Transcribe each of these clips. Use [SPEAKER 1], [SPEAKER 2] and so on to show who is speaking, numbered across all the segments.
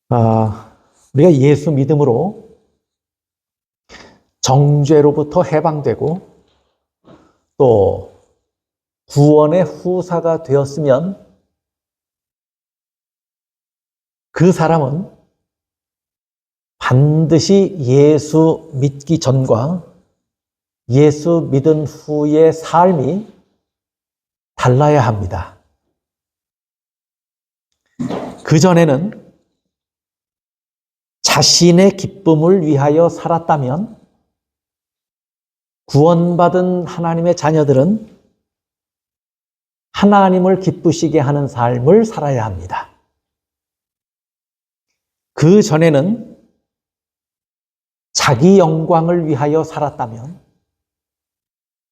[SPEAKER 1] 우리가 예수 믿음으로 정죄로부터 해방되고 또 구원의 후사가 되었으면 그 사람은 반드시 예수 믿기 전과 예수 믿은 후의 삶이 달라야 합니다. 그전에는 자신의 기쁨을 위하여 살았다면 구원받은 하나님의 자녀들은 하나님을 기쁘시게 하는 삶을 살아야 합니다. 그전에는 자기 영광을 위하여 살았다면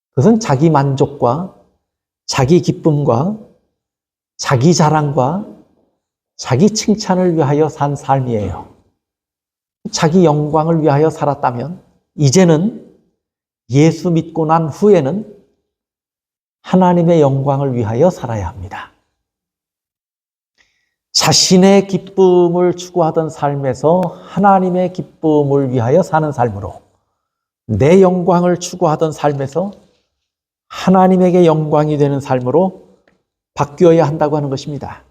[SPEAKER 1] 그것은 자기 만족과 자기 기쁨과 자기 자랑과 자기 칭찬을 위하여 산 삶이에요. 자기 영광을 위하여 살았다면 이제는 예수 믿고 난 후에는 하나님의 영광을 위하여 살아야 합니다. 자신의 기쁨을 추구하던 삶에서 하나님의 기쁨을 위하여 사는 삶으로, 내 영광을 추구하던 삶에서 하나님에게 영광이 되는 삶으로 바뀌어야 한다고 하는 것입니다.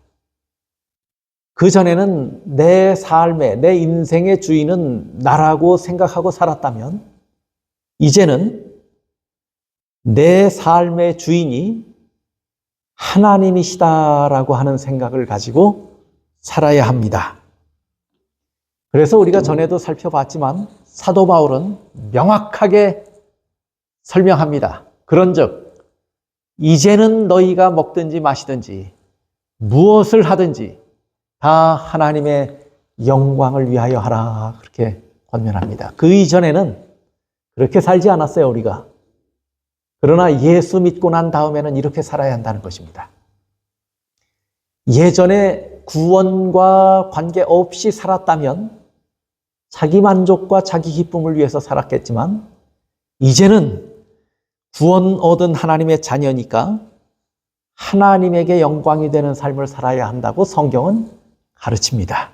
[SPEAKER 1] 그전에는 내 삶의, 내 인생의 주인은 나라고 생각하고 살았다면 이제는 내 삶의 주인이 하나님이시다라고 하는 생각을 가지고 살아야 합니다. 그래서 우리가 전에도 살펴봤지만 사도 바울은 명확하게 설명합니다. 그런즉 이제는 너희가 먹든지 마시든지 무엇을 하든지 다 하나님의 영광을 위하여 하라, 그렇게 권면합니다. 그 이전에는 그렇게 살지 않았어요, 우리가. 그러나 예수 믿고 난 다음에는 이렇게 살아야 한다는 것입니다. 예전에 구원과 관계없이 살았다면 자기 만족과 자기 기쁨을 위해서 살았겠지만 이제는 구원 얻은 하나님의 자녀니까 하나님에게 영광이 되는 삶을 살아야 한다고 성경은 가르칩니다.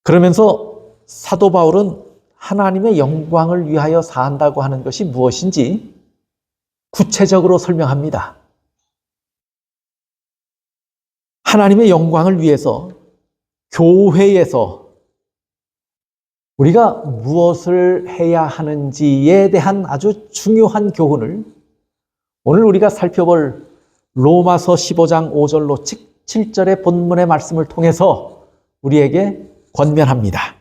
[SPEAKER 1] 그러면서 사도 바울은 하나님의 영광을 위하여 산다고 하는 것이 무엇인지 구체적으로 설명합니다. 하나님의 영광을 위해서 교회에서 우리가 무엇을 해야 하는지에 대한 아주 중요한 교훈을 오늘 우리가 살펴볼 로마서 15장 5절로 7절의 본문의 말씀을 통해서 우리에게 권면합니다.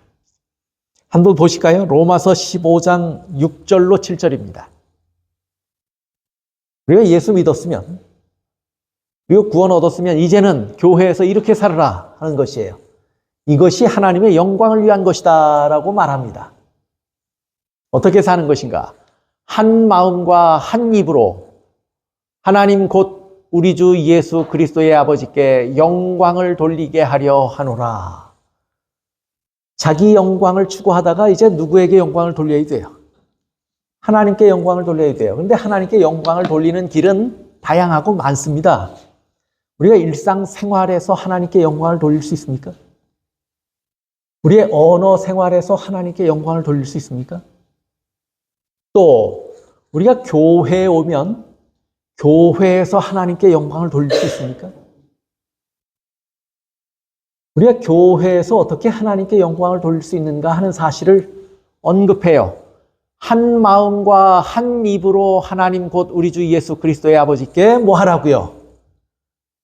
[SPEAKER 1] 한번 보실까요? 로마서 15장 6절로 7절입니다. 우리가 예수 믿었으면, 우리가 구원 얻었으면 이제는 교회에서 이렇게 살아라 하는 것이에요. 이것이 하나님의 영광을 위한 것이다 라고 말합니다. 어떻게 사는 것인가? 한 마음과 한 입으로 하나님 곧 우리 주 예수 그리스도의 아버지께 영광을 돌리게 하려 하노라. 자기 영광을 추구하다가 이제 누구에게 영광을 돌려야 돼요? 하나님께 영광을 돌려야 돼요. 그런데 하나님께 영광을 돌리는 길은 다양하고 많습니다. 우리가 일상생활에서 하나님께 영광을 돌릴 수 있습니까? 우리의 언어 생활에서 하나님께 영광을 돌릴 수 있습니까? 또 우리가 교회에 오면 교회에서 하나님께 영광을 돌릴 수 있습니까? 우리가 교회에서 어떻게 하나님께 영광을 돌릴 수 있는가 하는 사실을 언급해요. 한 마음과 한 입으로 하나님 곧 우리 주 예수 그리스도의 아버지께 뭐 하라고요?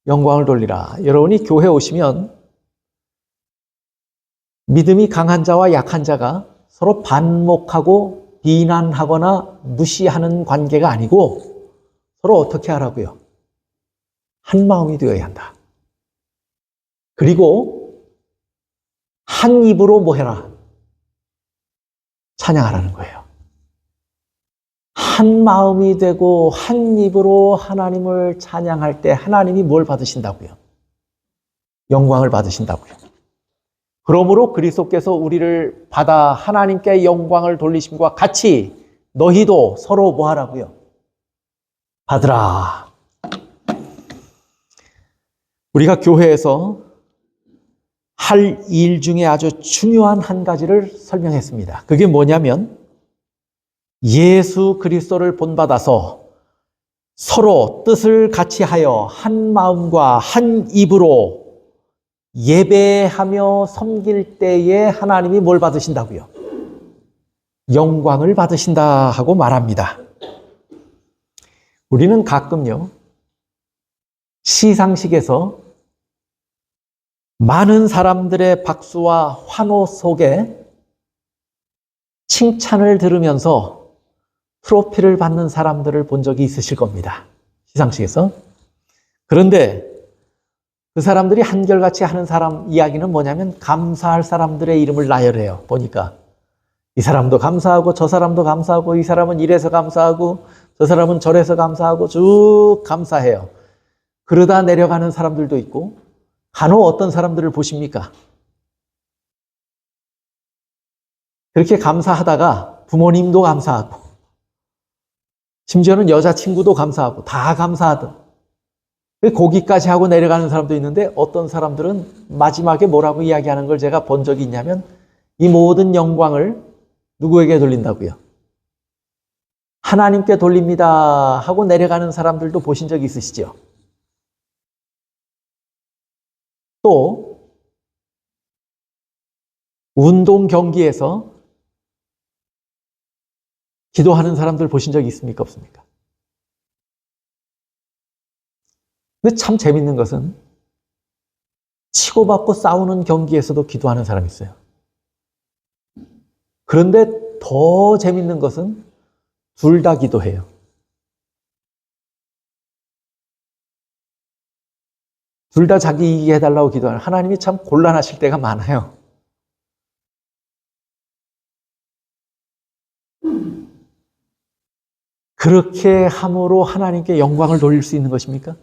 [SPEAKER 1] 영광을 돌리라. 여러분이 교회 오시면 믿음이 강한 자와 약한 자가 서로 반목하고 비난하거나 무시하는 관계가 아니고 서로 어떻게 하라고요? 한 마음이 되어야 한다. 그리고 한 입으로 뭐 해라? 찬양하라는 거예요. 한 마음이 되고 한 입으로 하나님을 찬양할 때 하나님이 뭘 받으신다고요? 영광을 받으신다고요. 그러므로 그리스도께서 우리를 받아 하나님께 영광을 돌리심과 같이 너희도 서로 뭐 하라고요? 받으라. 우리가 교회에서 할 일 중에 아주 중요한 한 가지를 설명했습니다. 그게 뭐냐면 예수 그리스도를 본받아서 서로 뜻을 같이 하여 한 마음과 한 입으로 예배하며 섬길 때에 하나님이 뭘 받으신다고요? 영광을 받으신다 하고 말합니다. 우리는 가끔요, 시상식에서 많은 사람들의 박수와 환호 속에 칭찬을 들으면서 트로피를 받는 사람들을 본 적이 있으실 겁니다. 시상식에서. 그런데 그 사람들이 한결같이 하는 사람 이야기는 뭐냐면 감사할 사람들의 이름을 나열해요. 보니까 이 사람도 감사하고 저 사람도 감사하고 이 사람은 이래서 감사하고 저 사람은 저래서 감사하고 쭉 감사해요. 그러다 내려가는 사람들도 있고 간혹 어떤 사람들을 보십니까? 그렇게 감사하다가 부모님도 감사하고 심지어는 여자친구도 감사하고 다 감사하던 고기까지 하고 내려가는 사람도 있는데 어떤 사람들은 마지막에 뭐라고 이야기하는 걸 제가 본 적이 있냐면 이 모든 영광을 누구에게 돌린다고요? 하나님께 돌립니다 하고 내려가는 사람들도 보신 적 있으시죠? 또 운동 경기에서 기도하는 사람들 보신 적 있습니까? 없습니까? 근데 참 재밌는 것은 치고받고 싸우는 경기에서도 기도하는 사람이 있어요. 그런데 더 재밌는 것은 둘 다 기도해요. 둘 다 자기 이기게 해달라고 기도하는 하나님이 참 곤란하실 때가 많아요. 그렇게 함으로 하나님께 영광을 돌릴 수 있는 것입니까?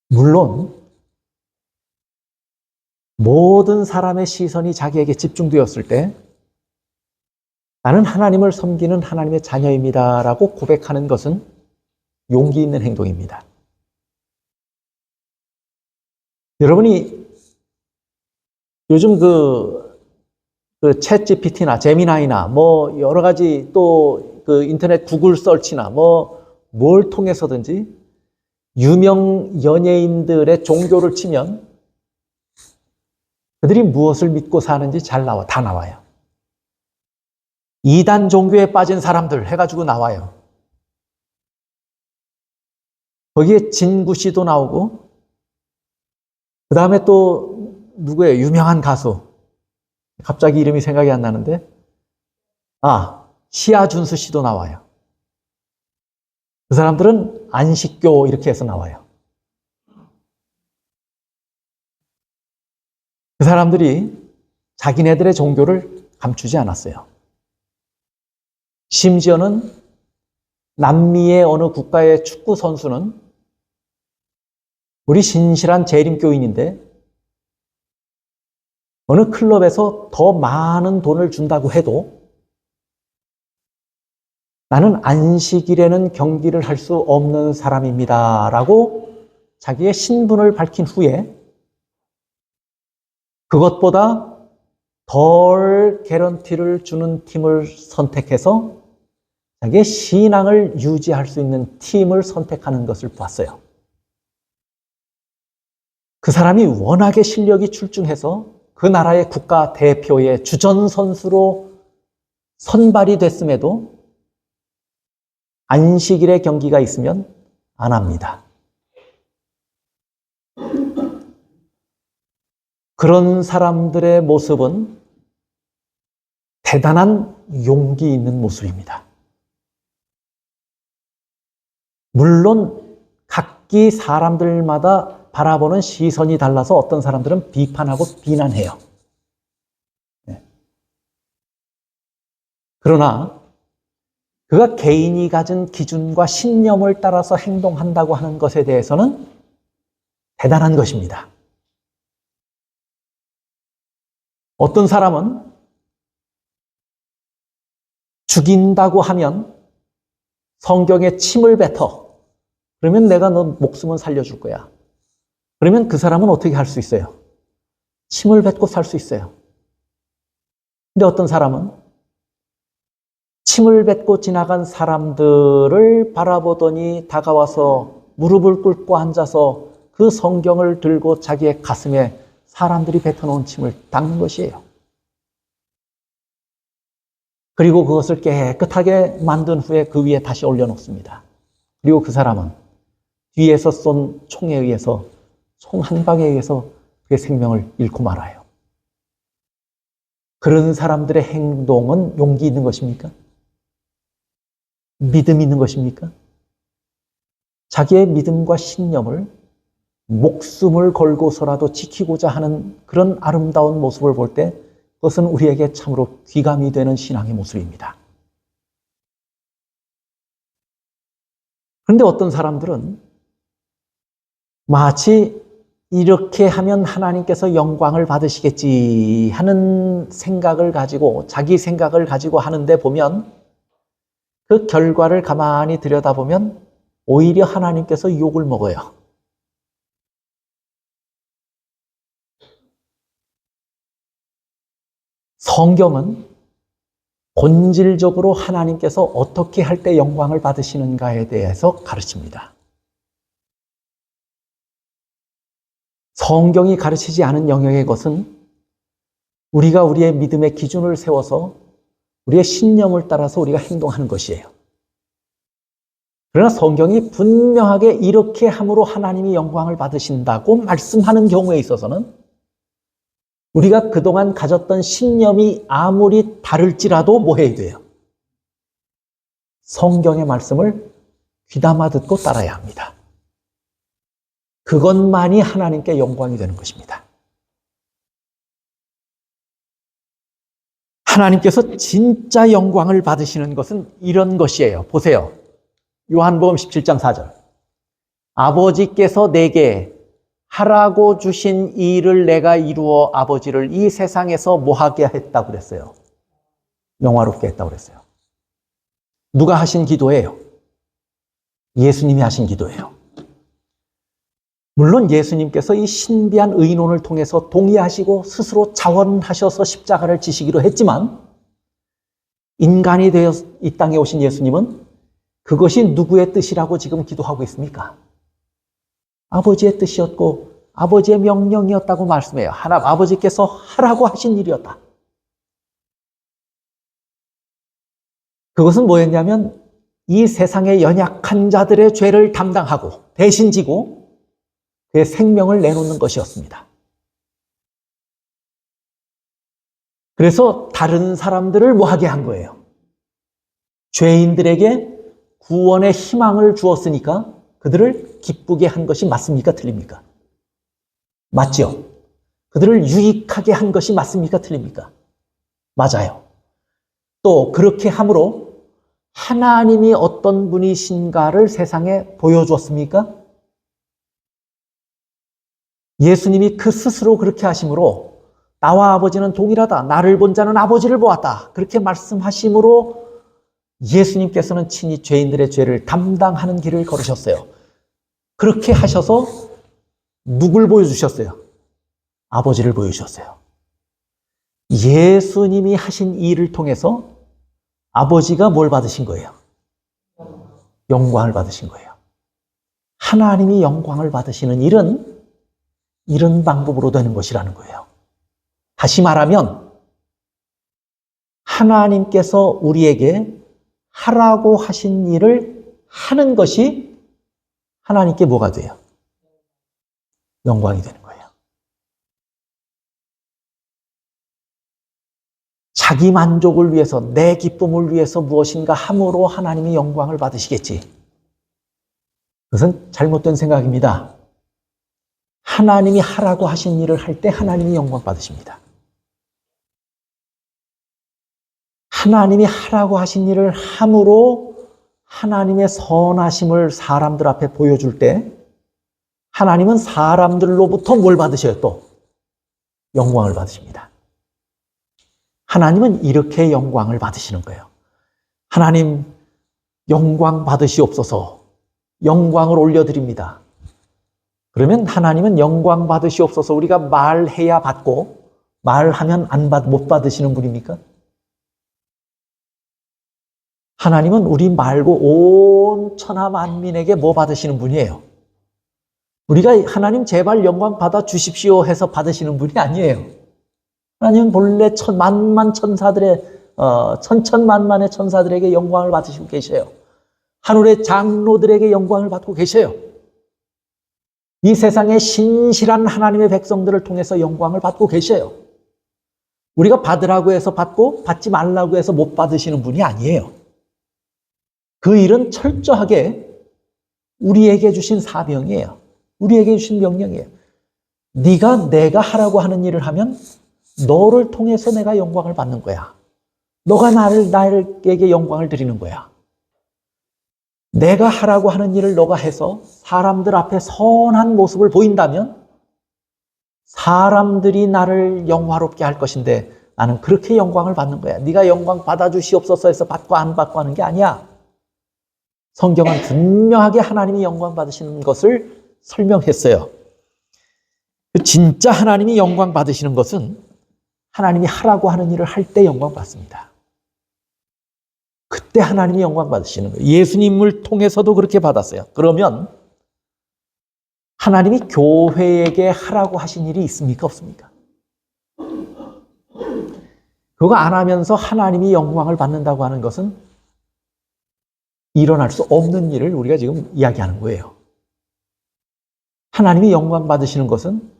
[SPEAKER 1] 물론 모든 사람의 시선이 자기에게 집중되었을 때 나는 하나님을 섬기는 하나님의 자녀입니다라고 고백하는 것은 용기 있는 행동입니다. 여러분이 요즘 챗 GPT나 제미나이나 뭐 여러 가지 또 그 인터넷 구글 서치나 뭘 통해서든지 유명 연예인들의 종교를 치면 그들이 무엇을 믿고 사는지 다 나와요. 이단 종교에 빠진 사람들 해가지고 나와요. 거기에 진구 씨도 나오고 그 다음에 또 누구예요? 유명한 가수. 갑자기 이름이 생각이 안 나는데 시아준수 씨도 나와요. 그 사람들은 안식교 이렇게 해서 나와요. 그 사람들이 자기네들의 종교를 감추지 않았어요. 심지어는 남미의 어느 국가의 축구 선수는 우리 신실한 재림교인인데 어느 클럽에서 더 많은 돈을 준다고 해도 나는 안식일에는 경기를 할 수 없는 사람입니다 라고 자기의 신분을 밝힌 후에 그것보다 덜 개런티를 주는 팀을 선택해서 자기의 신앙을 유지할 수 있는 팀을 선택하는 것을 봤어요. 그 사람이 워낙에 실력이 출중해서 그 나라의 국가 대표의 주전 선수로 선발이 됐음에도 안식일에 경기가 있으면 안 합니다. 그런 사람들의 모습은 대단한 용기 있는 모습입니다. 물론 각기 사람들마다 바라보는 시선이 달라서 어떤 사람들은 비판하고 비난해요. 그러나 그가 개인이 가진 기준과 신념을 따라서 행동한다고 하는 것에 대해서는 대단한 것입니다. 어떤 사람은 죽인다고 하면 성경에 침을 뱉어 그러면 내가 너 목숨은 살려줄 거야. 그러면 그 사람은 어떻게 할 수 있어요? 침을 뱉고 살 수 있어요. 근데 어떤 사람은 침을 뱉고 지나간 사람들을 바라보더니 다가와서 무릎을 꿇고 앉아서 그 성경을 들고 자기의 가슴에 사람들이 뱉어놓은 침을 닦는 것이에요. 그리고 그것을 깨끗하게 만든 후에 그 위에 다시 올려놓습니다. 그리고 그 사람은 뒤에서 쏜 총에 의해서, 총 한 방에 의해서 그의 생명을 잃고 말아요. 그런 사람들의 행동은 용기 있는 것입니까? 믿음이 있는 것입니까? 자기의 믿음과 신념을 목숨을 걸고서라도 지키고자 하는 그런 아름다운 모습을 볼 때 그것은 우리에게 참으로 귀감이 되는 신앙의 모습입니다. 그런데 어떤 사람들은 마치 이렇게 하면 하나님께서 영광을 받으시겠지 하는 생각을 가지고, 자기 생각을 가지고 하는데 보면 그 결과를 가만히 들여다보면 오히려 하나님께서 욕을 먹어요. 성경은 본질적으로 하나님께서 어떻게 할 때 영광을 받으시는가에 대해서 가르칩니다. 성경이 가르치지 않은 영역의 것은 우리가 우리의 믿음의 기준을 세워서 우리의 신념을 따라서 우리가 행동하는 것이에요. 그러나 성경이 분명하게 이렇게 함으로 하나님이 영광을 받으신다고 말씀하는 경우에 있어서는 우리가 그동안 가졌던 신념이 아무리 다를지라도 뭐 해야 돼요? 성경의 말씀을 귀담아 듣고 따라야 합니다. 그것만이 하나님께 영광이 되는 것입니다. 하나님께서 진짜 영광을 받으시는 것은 이런 것이에요. 보세요. 요한복음 17장 4절. 아버지께서 내게 하라고 주신 일을 내가 이루어 아버지를 이 세상에서 뭐하게 했다고 그랬어요? 영화롭게 했다고 그랬어요. 누가 하신 기도예요? 예수님이 하신 기도예요. 물론 예수님께서 이 신비한 의논을 통해서 동의하시고 스스로 자원하셔서 십자가를 지시기로 했지만 인간이 되어 이 땅에 오신 예수님은 그것이 누구의 뜻이라고 지금 기도하고 있습니까? 아버지의 뜻이었고 아버지의 명령이었다고 말씀해요. 하나님 아버지께서 하라고 하신 일이었다. 그것은 뭐였냐면 이 세상의 연약한 자들의 죄를 담당하고 대신 지고 그의 생명을 내놓는 것이었습니다. 그래서 다른 사람들을 뭐하게 한 거예요? 죄인들에게 구원의 희망을 주었으니까 그들을 기쁘게 한 것이 맞습니까? 틀립니까? 맞죠? 그들을 유익하게 한 것이 맞습니까? 틀립니까? 맞아요. 또 그렇게 함으로 하나님이 어떤 분이신가를 세상에 보여주었습니까? 예수님이 그 스스로 그렇게 하심으로 나와 아버지는 동일하다. 나를 본 자는 아버지를 보았다. 그렇게 말씀하심으로 예수님께서는 친히 죄인들의 죄를 담당하는 길을 걸으셨어요. 그렇게 하셔서 누굴 보여주셨어요? 아버지를 보여주셨어요. 예수님이 하신 일을 통해서 아버지가 뭘 받으신 거예요? 영광을 받으신 거예요. 하나님이 영광을 받으시는 일은 이런 방법으로 되는 것이라는 거예요. 다시 말하면 하나님께서 우리에게 하라고 하신 일을 하는 것이 하나님께 뭐가 돼요? 영광이 되는 거예요. 자기 만족을 위해서, 내 기쁨을 위해서 무엇인가 함으로 하나님이 영광을 받으시겠지. 그것은 잘못된 생각입니다. 하나님이 하라고 하신 일을 할 때 하나님이 영광 받으십니다. 하나님이 하라고 하신 일을 함으로 하나님의 선하심을 사람들 앞에 보여줄 때 하나님은 사람들로부터 뭘 받으셔요? 또 영광을 받으십니다. 하나님은 이렇게 영광을 받으시는 거예요. 하나님 영광 받으시옵소서. 영광을 올려드립니다. 그러면 하나님은 영광 받으시옵소서 우리가 말해야 받고 말하면 못 받으시는 분입니까? 하나님은 우리 말고 온 천하 만민에게 뭐 받으시는 분이에요? 우리가 하나님 제발 영광 받아 주십시오 해서 받으시는 분이 아니에요. 하나님은 본래 만만 천사들의 천천만만의 천사들에게 영광을 받으시고 계셔요. 하늘의 장로들에게 영광을 받고 계셔요. 이 세상의 신실한 하나님의 백성들을 통해서 영광을 받고 계셔요. 우리가 받으라고 해서 받고 받지 말라고 해서 못 받으시는 분이 아니에요. 그 일은 철저하게 우리에게 주신 사명이에요. 우리에게 주신 명령이에요. 내가 하라고 하는 일을 하면 너를 통해서 내가 영광을 받는 거야. 너가 나에게 영광을 드리는 거야. 내가 하라고 하는 일을 너가 해서 사람들 앞에 선한 모습을 보인다면 사람들이 나를 영화롭게 할 것인데 나는 그렇게 영광을 받는 거야. 네가 영광 받아주시옵소서 해서 받고 안 받고 하는 게 아니야. 성경은 분명하게 하나님이 영광 받으시는 것을 설명했어요. 진짜 하나님이 영광 받으시는 것은 하나님이 하라고 하는 일을 할 때 영광 받습니다. 그때 하나님이 영광 받으시는 거예요. 예수님을 통해서도 그렇게 받았어요. 그러면 하나님이 교회에게 하라고 하신 일이 있습니까? 없습니까? 그거 안 하면서 하나님이 영광을 받는다고 하는 것은 일어날 수 없는 일을 우리가 지금 이야기하는 거예요. 하나님이 영광 받으시는 것은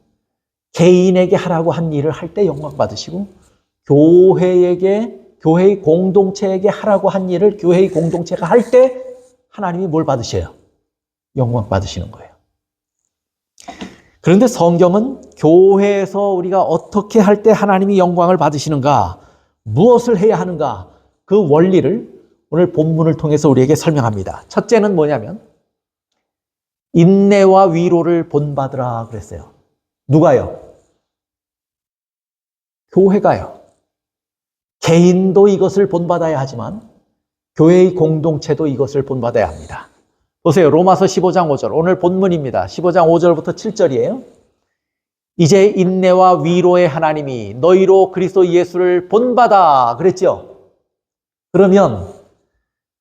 [SPEAKER 1] 개인에게 하라고 한 일을 할 때 영광 받으시고 교회의 공동체에게 하라고 한 일을 교회의 공동체가 할 때 하나님이 뭘 받으셔요? 영광 받으시는 거예요. 그런데 성경은 교회에서 우리가 어떻게 할 때 하나님이 영광을 받으시는가, 무엇을 해야 하는가, 그 원리를 오늘 본문을 통해서 우리에게 설명합니다. 첫째는 뭐냐면 인내와 위로를 본받으라 그랬어요. 누가요? 교회가요. 개인도 이것을 본받아야 하지만 교회의 공동체도 이것을 본받아야 합니다. 보세요. 로마서 15장 5절. 오늘 본문입니다. 15장 5절부터 7절이에요. 이제 인내와 위로의 하나님이 너희로 그리스도 예수를 본받아 그랬죠. 그러면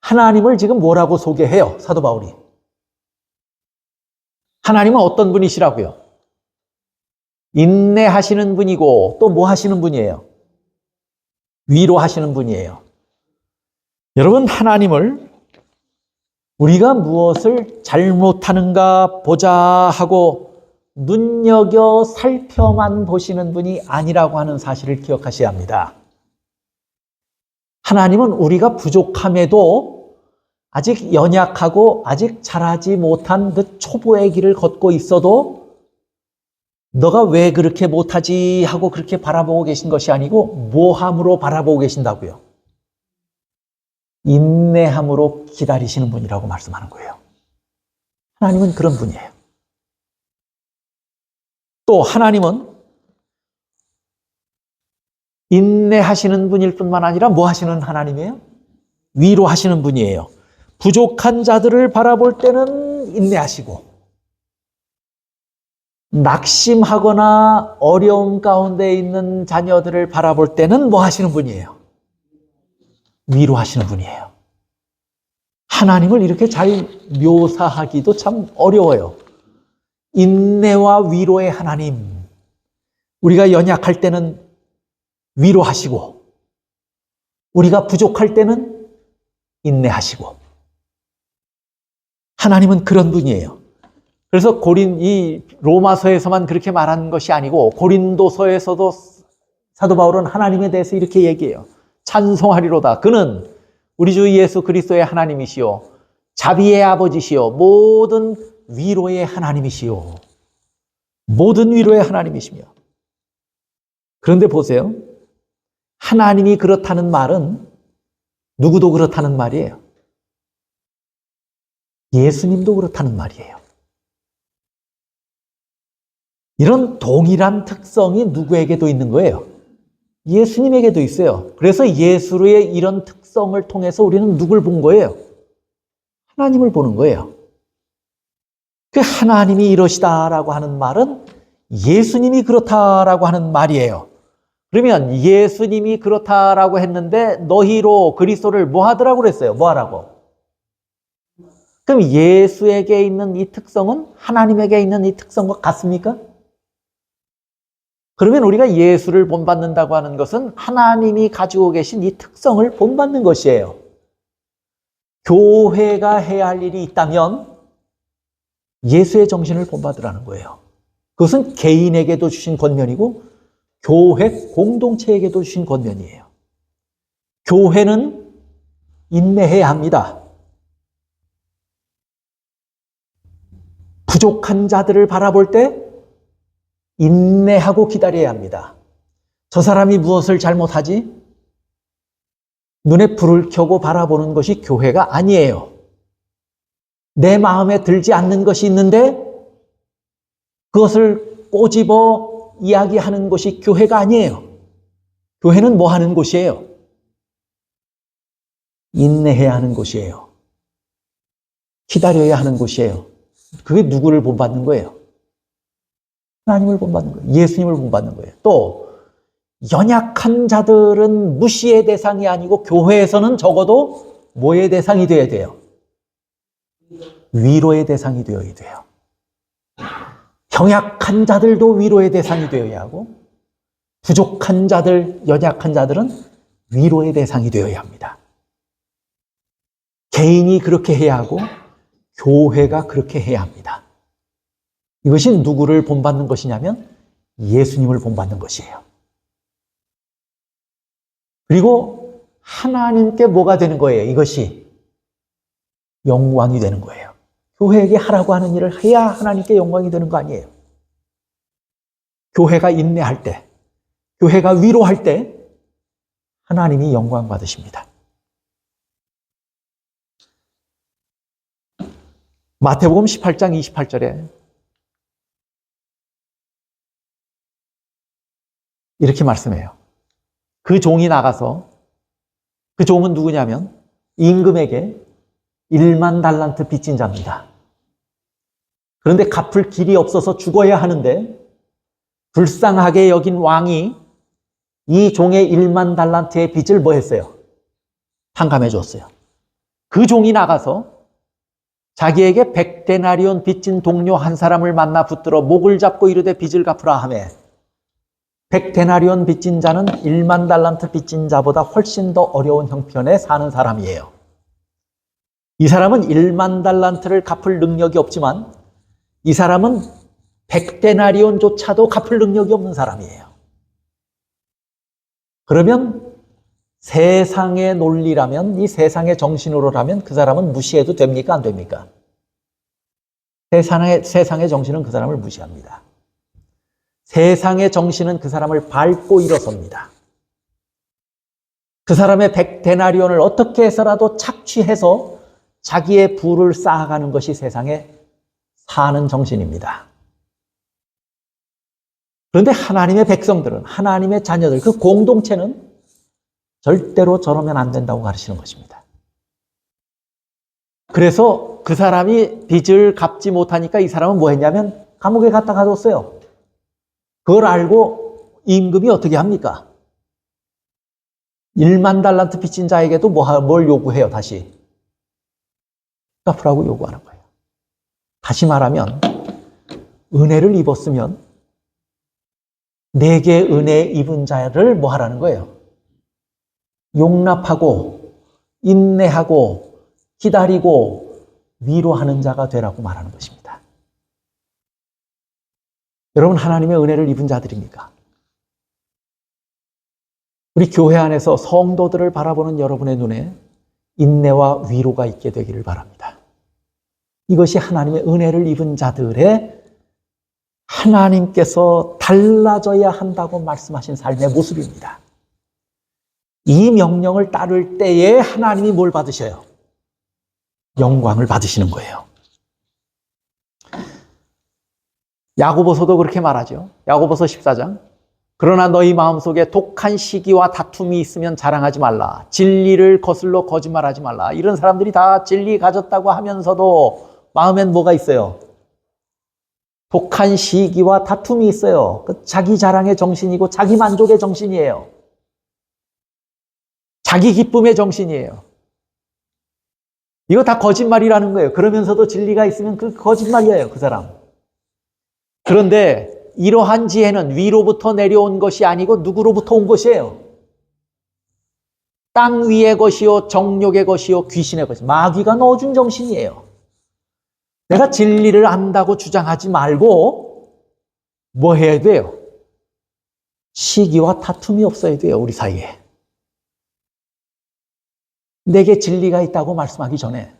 [SPEAKER 1] 하나님을 지금 뭐라고 소개해요? 사도 바울이. 하나님은 어떤 분이시라고요? 인내하시는 분이고 또 뭐 하시는 분이에요? 위로하시는 분이에요. 여러분, 하나님을 우리가 무엇을 잘못하는가 보자 하고 눈여겨 살펴만 보시는 분이 아니라고 하는 사실을 기억하셔야 합니다. 하나님은 우리가 부족함에도 아직 연약하고 아직 자라지 못한 그 초보의 길을 걷고 있어도 너가 왜 그렇게 못하지 하고 그렇게 바라보고 계신 것이 아니고 모함으로 바라보고 계신다고요. 인내함으로 기다리시는 분이라고 말씀하는 거예요. 하나님은 그런 분이에요. 또 하나님은 인내하시는 분일 뿐만 아니라 뭐 하시는 하나님이에요? 위로하시는 분이에요. 부족한 자들을 바라볼 때는 인내하시고 낙심하거나 어려움 가운데 있는 자녀들을 바라볼 때는 뭐 하시는 분이에요? 위로하시는 분이에요. 하나님을 이렇게 잘 묘사하기도 참 어려워요. 인내와 위로의 하나님. 우리가 연약할 때는 위로하시고 우리가 부족할 때는 인내하시고 하나님은 그런 분이에요. 그래서 이 로마서에서만 그렇게 말하는 것이 아니고 고린도서에서도 사도 바울은 하나님에 대해서 이렇게 얘기해요. 찬송하리로다. 그는 우리 주 예수 그리스도의 하나님이시요 자비의 아버지시요 모든 위로의 하나님이시요 모든 위로의 하나님이시며. 그런데 보세요. 하나님이 그렇다는 말은 누구도 그렇다는 말이에요. 예수님도 그렇다는 말이에요. 이런 동일한 특성이 누구에게도 있는 거예요? 예수님에게도 있어요. 그래서 예수의 이런 특성을 통해서 우리는 누굴 본 거예요? 하나님을 보는 거예요. 하나님이 이러시다라고 하는 말은 예수님이 그렇다라고 하는 말이에요. 그러면 예수님이 그렇다라고 했는데 너희로 그리스도를 뭐 하더라고 그랬어요? 뭐 하라고? 그럼 예수에게 있는 이 특성은 하나님에게 있는 이 특성과 같습니까? 그러면 우리가 예수를 본받는다고 하는 것은 하나님이 가지고 계신 이 특성을 본받는 것이에요. 교회가 해야 할 일이 있다면 예수의 정신을 본받으라는 거예요. 그것은 개인에게도 주신 권면이고 교회 공동체에게도 주신 권면이에요. 교회는 인내해야 합니다. 부족한 자들을 바라볼 때 인내하고 기다려야 합니다. 저 사람이 무엇을 잘못하지? 눈에 불을 켜고 바라보는 것이 교회가 아니에요. 내 마음에 들지 않는 것이 있는데 그것을 꼬집어 이야기하는 것이 교회가 아니에요. 교회는 뭐 하는 곳이에요? 인내해야 하는 곳이에요. 기다려야 하는 곳이에요. 그게 누구를 본받는 거예요? 하나님을 본받는 거예요. 예수님을 본받는 거예요. 또 연약한 자들은 무시의 대상이 아니고 교회에서는 적어도 뭐의 대상이 되어야 돼요? 위로의 대상이 되어야 돼요. 병약한 자들도 위로의 대상이 되어야 하고 부족한 자들, 연약한 자들은 위로의 대상이 되어야 합니다. 개인이 그렇게 해야 하고 교회가 그렇게 해야 합니다. 이것이 누구를 본받는 것이냐면 예수님을 본받는 것이에요. 그리고 하나님께 뭐가 되는 거예요? 이것이 영광이 되는 거예요. 교회에게 하라고 하는 일을 해야 하나님께 영광이 되는 거 아니에요. 교회가 인내할 때, 교회가 위로할 때 하나님이 영광 받으십니다. 마태복음 18장 28절에 이렇게 말씀해요. 그 종이 나가서, 그 종은 누구냐면 임금에게 1만 달란트 빚진 자입니다. 그런데 갚을 길이 없어서 죽어야 하는데 불쌍하게 여긴 왕이 이 종의 1만 달란트의 빚을 뭐 했어요? 탕감해 줬어요. 그 종이 나가서 자기에게 100데나리온 빚진 동료 한 사람을 만나 붙들어 목을 잡고 이르되 빚을 갚으라 하매 100데나리온 빚진 자는 1만 달란트 빚진 자보다 훨씬 더 어려운 형편에 사는 사람이에요. 이 사람은 1만 달란트를 갚을 능력이 없지만 이 사람은 100데나리온조차도 갚을 능력이 없는 사람이에요. 그러면 세상의 논리라면, 이 세상의 정신으로라면 그 사람은 무시해도 됩니까? 안 됩니까? 세상의 정신은 그 사람을 무시합니다. 세상의 정신은 그 사람을 밟고 일어섭니다. 그 사람의 100데나리온을 어떻게 해서라도 착취해서 자기의 부를 쌓아가는 것이 세상에 사는 정신입니다. 그런데 하나님의 백성들은, 하나님의 자녀들, 그 공동체는 절대로 저러면 안 된다고 가르치는 것입니다. 그래서 그 사람이 빚을 갚지 못하니까 이 사람은 뭐 했냐면 감옥에 갖다 가뒀어요. 그걸 알고 임금이 어떻게 합니까? 1만 달란트 빚진 자에게도 뭘 요구해요, 다시? 갚으라고 요구하는 거예요. 다시 말하면 은혜를 입었으면 내게 은혜 입은 자를 뭐 하라는 거예요? 용납하고 인내하고 기다리고 위로하는 자가 되라고 말하는 것입니다. 여러분, 하나님의 은혜를 입은 자들입니까? 우리 교회 안에서 성도들을 바라보는 여러분의 눈에 인내와 위로가 있게 되기를 바랍니다. 이것이 하나님의 은혜를 입은 자들의 하나님께서 달라져야 한다고 말씀하신 삶의 모습입니다. 이 명령을 따를 때에 하나님이 뭘 받으셔요? 영광을 받으시는 거예요. 야고보서도 그렇게 말하죠. 야고보서 14장. 그러나 너희 마음속에 독한 시기와 다툼이 있으면 자랑하지 말라. 진리를 거슬러 거짓말하지 말라. 이런 사람들이 다 진리 가졌다고 하면서도 마음엔 뭐가 있어요? 독한 시기와 다툼이 있어요. 그 자기 자랑의 정신이고 자기 만족의 정신이에요. 자기 기쁨의 정신이에요. 이거 다 거짓말이라는 거예요. 그러면서도 진리가 있으면 그 거짓말이에요, 그 사람. 그런데 이러한 지혜는 위로부터 내려온 것이 아니고 누구로부터 온 것이에요? 땅 위의 것이요, 정욕의 것이요, 귀신의 것이 마귀가 넣어준 정신이에요. 내가 진리를 안다고 주장하지 말고 뭐 해야 돼요? 시기와 다툼이 없어야 돼요, 우리 사이에. 내게 진리가 있다고 말씀하기 전에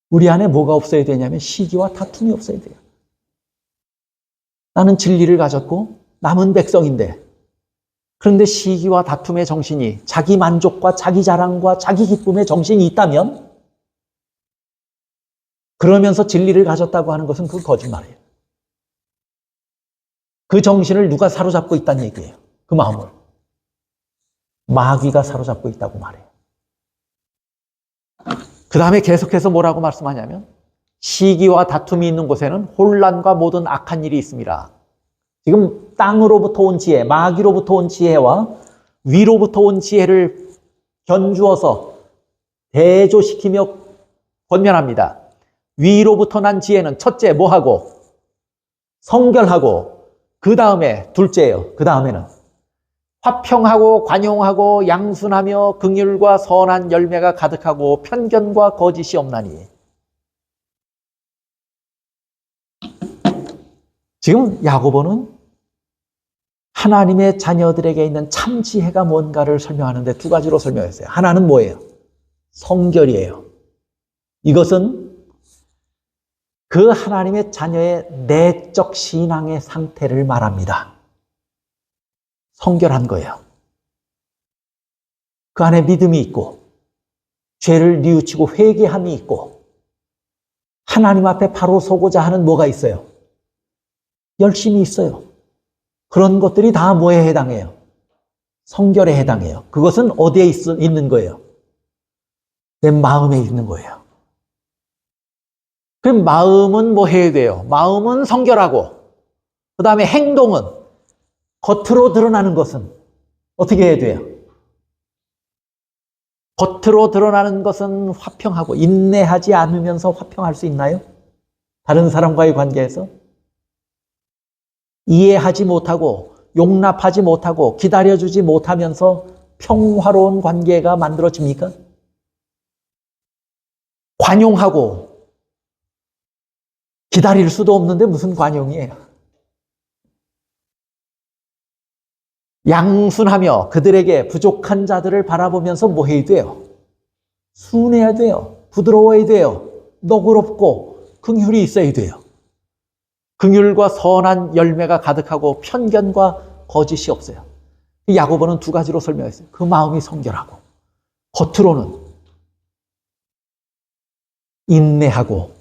[SPEAKER 1] 우리 안에 뭐가 없어야 되냐면 시기와 다툼이 없어야 돼요. 나는 진리를 가졌고 남은 백성인데, 그런데 시기와 다툼의 정신이, 자기 만족과 자기 자랑과 자기 기쁨의 정신이 있다면, 그러면서 진리를 가졌다고 하는 것은 그 거짓말이에요. 그 정신을 누가 사로잡고 있다는 얘기예요. 그 마음을. 마귀가 사로잡고 있다고 말해요. 그 다음에 계속해서 뭐라고 말씀하냐면, 시기와 다툼이 있는 곳에는 혼란과 모든 악한 일이 있습니다. 지금 땅으로부터 온 지혜, 마귀로부터 온 지혜와 위로부터 온 지혜를 견주어서 대조시키며 권면합니다. 위로부터 난 지혜는 첫째 뭐하고? 성결하고, 그 다음에 둘째예요. 그 다음에는 화평하고 관용하고 양순하며 긍휼과 선한 열매가 가득하고 편견과 거짓이 없나니. 지금 야고보는 하나님의 자녀들에게 있는 참 지혜가 뭔가를 설명하는데 두 가지로 설명했어요. 하나는 뭐예요? 성결이에요. 이것은 그 하나님의 자녀의 내적 신앙의 상태를 말합니다. 성결한 거예요. 그 안에 믿음이 있고 죄를 뉘우치고 회개함이 있고 하나님 앞에 바로 서고자 하는 뭐가 있어요? 열심이 있어요. 그런 것들이 다 뭐에 해당해요? 성결에 해당해요. 그것은 어디에 있는 거예요? 내 마음에 있는 거예요. 그럼 마음은 뭐 해야 돼요? 마음은 성결하고, 그 다음에 행동은, 겉으로 드러나는 것은 어떻게 해야 돼요? 겉으로 드러나는 것은 화평하고, 인내하지 않으면서 화평할 수 있나요? 다른 사람과의 관계에서? 이해하지 못하고, 용납하지 못하고, 기다려주지 못하면서 평화로운 관계가 만들어집니까? 관용하고, 기다릴 수도 없는데 무슨 관용이에요? 양순하며 그들에게 부족한 자들을 바라보면서 뭐 해야 돼요? 순해야 돼요. 부드러워야 돼요. 너그럽고 긍휼이 있어야 돼요. 긍휼과 선한 열매가 가득하고 편견과 거짓이 없어요. 야고보는 두 가지로 설명했어요. 그 마음이 성결하고, 겉으로는 인내하고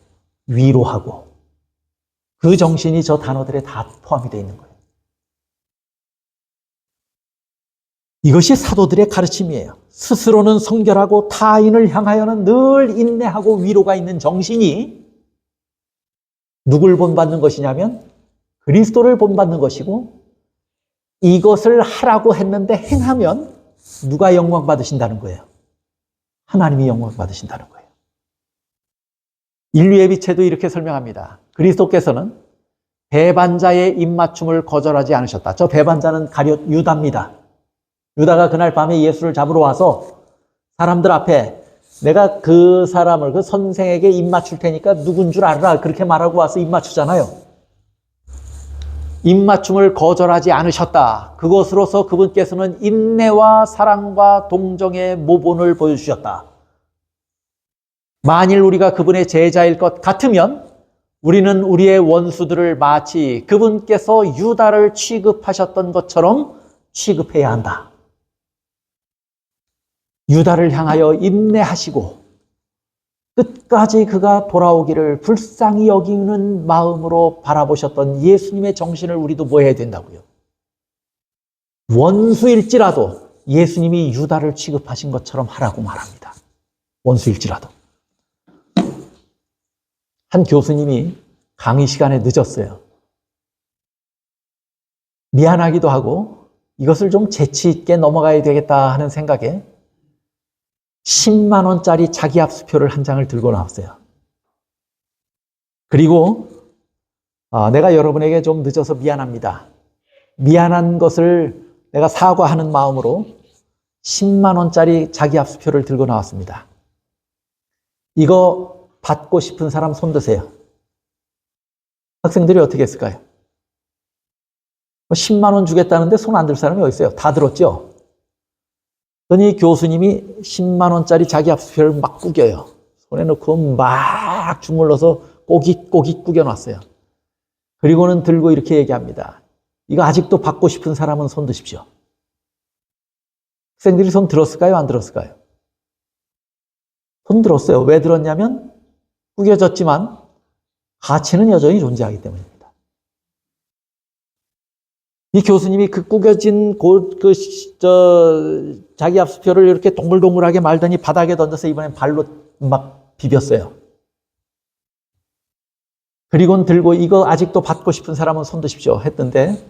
[SPEAKER 1] 위로하고, 그 정신이 저 단어들에 다 포함이 되어 있는 거예요. 이것이 사도들의 가르침이에요. 스스로는 성결하고 타인을 향하여는 늘 인내하고 위로가 있는 정신이 누굴 본받는 것이냐면 그리스도를 본받는 것이고, 이것을 하라고 했는데 행하면 누가 영광 받으신다는 거예요? 하나님이 영광 받으신다는 거예요. 인류의 빛에도 이렇게 설명합니다. 그리스도께서는 배반자의 입맞춤을 거절하지 않으셨다. 저 배반자는 가룟 유다입니다. 유다가 그날 밤에 예수를 잡으러 와서 사람들 앞에 내가 그 사람을, 그 선생에게 입맞출 테니까 누군 줄 알아, 그렇게 말하고 와서 입맞추잖아요. 입맞춤을 거절하지 않으셨다. 그것으로서 그분께서는 인내와 사랑과 동정의 모본을 보여주셨다. 만일 우리가 그분의 제자일 것 같으면 우리는 우리의 원수들을 마치 그분께서 유다를 취급하셨던 것처럼 취급해야 한다. 유다를 향하여 인내하시고 끝까지 그가 돌아오기를 불쌍히 여기는 마음으로 바라보셨던 예수님의 정신을 우리도 뭐 해야 된다고요? 원수일지라도 예수님이 유다를 취급하신 것처럼 하라고 말합니다. 원수일지라도. 한 교수님이 강의 시간에 늦었어요. 미안하기도 하고 이것을 좀 재치 있게 넘어가야 되겠다 하는 생각에 10만 원짜리 자기 압수표를 한 장을 들고 나왔어요. 그리고 내가 여러분에게 좀 늦어서 미안합니다. 미안한 것을 내가 사과하는 마음으로 10만 원짜리 자기 압수표를 들고 나왔습니다. 이거 받고 싶은 사람 손 드세요. 학생들이 어떻게 했을까요? 10만 원 주겠다는데 손 안 들 사람이 어디 있어요? 다 들었죠? 그러니 교수님이 10만 원짜리 자기 압수표를 막 구겨요. 손에 넣고 막 주물러서 꼬깃꼬깃 구겨놨어요. 그리고는 들고 이렇게 얘기합니다. 이거 아직도 받고 싶은 사람은 손 드십시오. 학생들이 손 들었을까요? 안 들었을까요? 손 들었어요. 왜 들었냐면 구겨졌지만 가치는 여전히 존재하기 때문입니다. 이 교수님이 그 구겨진 자기 압수표를 이렇게 동글동글하게 말더니 바닥에 던져서 이번엔 발로 막 비볐어요. 그리고는 들고 이거 아직도 받고 싶은 사람은 손 드십시오 했던데